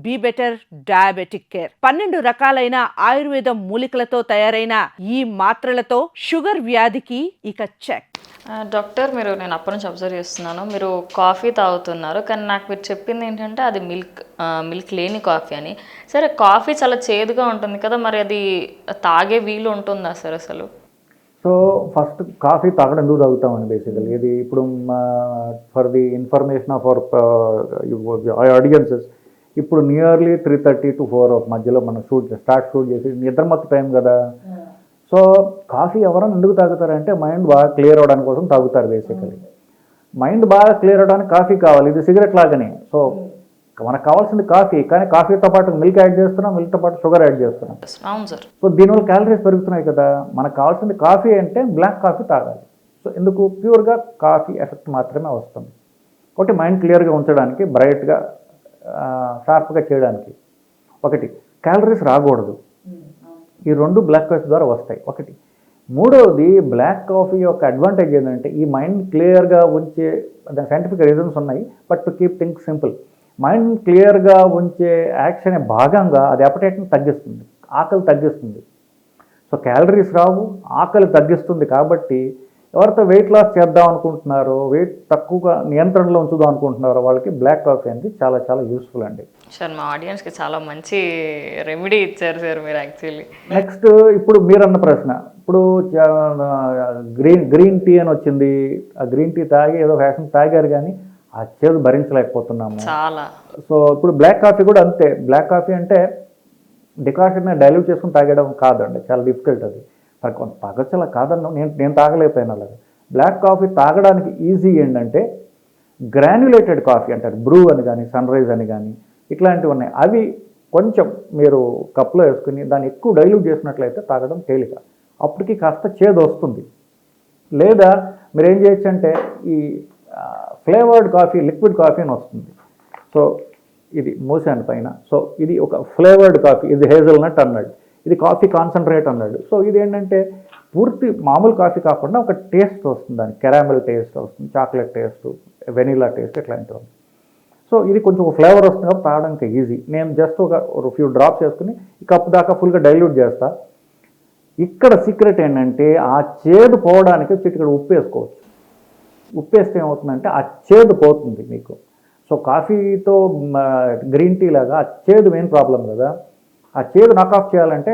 Be better diabetic care. 12 రకాలైన ఆయుర్వేద మూలికలతో తయారైన ఈ మాత్రలతో షుగర్ వ్యాధికి ఇక చెక్. డాక్టర్, నేను అప్పటి నుంచి అబ్జర్వ్ చేస్తున్నాను, మీరు కాఫీ తాగుతున్నారు, కానీ నాకు మీరు చెప్పింది ఏంటంటే అది మిల్క్ లేని కాఫీ అని. సరే, కాఫీ చాలా చేదుగా ఉంటుంది కదా, మరి అది తాగే వీలు ఉంటుందా సార్ అసలు? సో ఫస్ట్ కాఫీ తాగడం ఎందుకు తాగుతామని బేసికలీ ఇది ఇప్పుడు for the information of our audiences, ఇప్పుడు నియర్లీ 3:30 to 4 మధ్యలో మనం షూట్ చేసి నిద్ర మొత్తం టైం కదా. సో కాఫీ ఎవరైనా ఎందుకు తాగుతారంటే మైండ్ బాగా క్లియర్ అవ్వడానికి కోసం తాగుతారు బేసికలీ. మైండ్ బాగా క్లియర్ అవ్వడానికి కాఫీ కావాలి, ఇది సిగరెట్ లాగానే. సో మనకు కావాల్సింది కాఫీ, కానీ కాఫీతో పాటు మిల్క్ యాడ్ చేస్తున్నాం, మిల్క్తో పాటు షుగర్ యాడ్ చేస్తున్నాం. అవును సార్. సో దీనివల్ల క్యాలరీస్ పెరుగుతున్నాయి కదా. మనకు కావాల్సింది కాఫీ అంటే బ్లాక్ కాఫీ తాగాలి. సో ఎందుకు? ప్యూర్గా కాఫీ ఎఫెక్ట్ మాత్రమే వస్తుంది. ఒకటి మైండ్ క్లియర్గా ఉంచడానికి, బ్రైట్గా షార్ప్గా చేయడానికి. ఒకటి క్యాలరీస్ రాకూడదు. ఈ రెండు బ్లాక్ కాఫీ ద్వారా వస్తాయి ఒకటి. మూడవది, బ్లాక్ కాఫీ యొక్క అడ్వాంటేజ్ ఏంటంటే ఈ మైండ్ క్లియర్గా ఉంచే సైంటిఫిక్ రీజన్స్ ఉన్నాయి, but to keep things simple, mind క్లియర్గా ఉంచే యాక్షన్ భాగంగా అది అపటైట్ని తగ్గిస్తుంది, ఆకలి తగ్గిస్తుంది. సో క్యాలరీస్ రావు, ఆకలి తగ్గిస్తుంది. కాబట్టి ఎవరితో వెయిట్ లాస్ చేద్దాం అనుకుంటున్నారో, వెయిట్ తక్కువగా నియంత్రణలో ఉంచుదాం అనుకుంటున్నారో వాళ్ళకి బ్లాక్ కాఫీ అనేది చాలా చాలా యూస్ఫుల్ అండి. సార్, మా ఆడియన్స్కి చాలా మంచి రెమెడీ ఇచ్చారు సార్ మీరు యాక్చువల్లీ. నెక్స్ట్, ఇప్పుడు మీరన్న ప్రశ్న, ఇప్పుడు గ్రీన్ టీ అని వచ్చింది. ఆ గ్రీన్ టీ తాగి ఏదో ఫ్యాషన్ తాగారు, కానీ ఆ చేదు భరించలేకపోతున్నాము చాలా. సో ఇప్పుడు బ్లాక్ కాఫీ కూడా అంతే. బ్లాక్ కాఫీ అంటే డికాషన్ డైల్యూట్ చేసుకుని తాగడం కాదండి, చాలా డిఫికల్ట్ అది. తాగొచ్చు, అలా కాదన్నా, నేను తాగలేకపోయాను అలాగా. బ్లాక్ కాఫీ తాగడానికి ఈజీ ఏంటంటే గ్రాన్యులేటెడ్ కాఫీ అంటారు, బ్రూ అని కానీ సన్ రైజ్ అని కానీ ఇట్లాంటివి ఉన్నాయి. అవి కొంచెం మీరు కప్లో వేసుకుని దాన్ని ఎక్కువ డైల్యూట్ చేసినట్లయితే తాగడం తేలిక, అప్పటికి కాస్త చేదు వస్తుంది. లేదా మీరు ఏం చేయొచ్చు అంటే ఈ ఫ్లేవర్డ్ కాఫీ, లిక్విడ్ కాఫీ అని వస్తుంది. సో ఇది మూసాను పైన. సో ఇది ఒక ఫ్లేవర్డ్ కాఫీ, ఇది హేజల్నట్ అన్నాడు, ఇది కాఫీ కాన్సన్ట్రేట్ అన్నాడు. సో ఇది ఏంటంటే పూర్తి మామూలు కాఫీ కాకుండా ఒక టేస్ట్ వస్తుంది, దానికి కెరామెల్ టేస్ట్ వస్తుంది, చాక్లెట్ టేస్ట్, వెనీలా టేస్ట్, ఇట్లాంటివి. సో ఇది కొంచెం ఒక ఫ్లేవర్ వస్తుంది కాబట్టి తాగడానికి ఈజీ. నేను జస్ట్ ఒక ఫ్యూ డ్రాప్స్ వేసుకుని ఈ కప్ దాకా ఫుల్గా డైల్యూట్ చేస్తా. ఇక్కడ సీక్రెట్ ఏంటంటే ఆ చేదు పోవడానికి చిటికెడు ఉప్పు వేసుకోవచ్చు. ఉప్పు వేస్తే ఏమవుతుందంటే ఆ చేదు పోతుంది మీకు. సో కాఫీతో గ్రీన్ టీ లాగా ఆ చేదు మెయిన్ ప్రాబ్లం కదా. ఆ చేదు నాక్ ఆఫ్ చేయాలంటే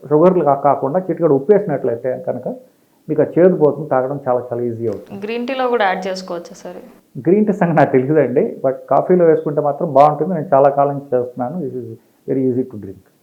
షుగర్లు కాకుండా చిటికెడు ఉప్పు వేసినట్లయితే కనుక మీకు ఆ చేదు పోతుంది, తాగడం చాలా చాలా ఈజీ అవుతుంది. గ్రీన్ టీలో కూడా యాడ్ చేసుకోవచ్చు సార్? గ్రీన్ టీ సంగతి నాకు తెలియదండి, బట్ కాఫీలో వేసుకుంటే మాత్రం బాగుంటుంది. నేను చాలా కాలం నుంచి చేస్తున్నాను. It is very easy to drink.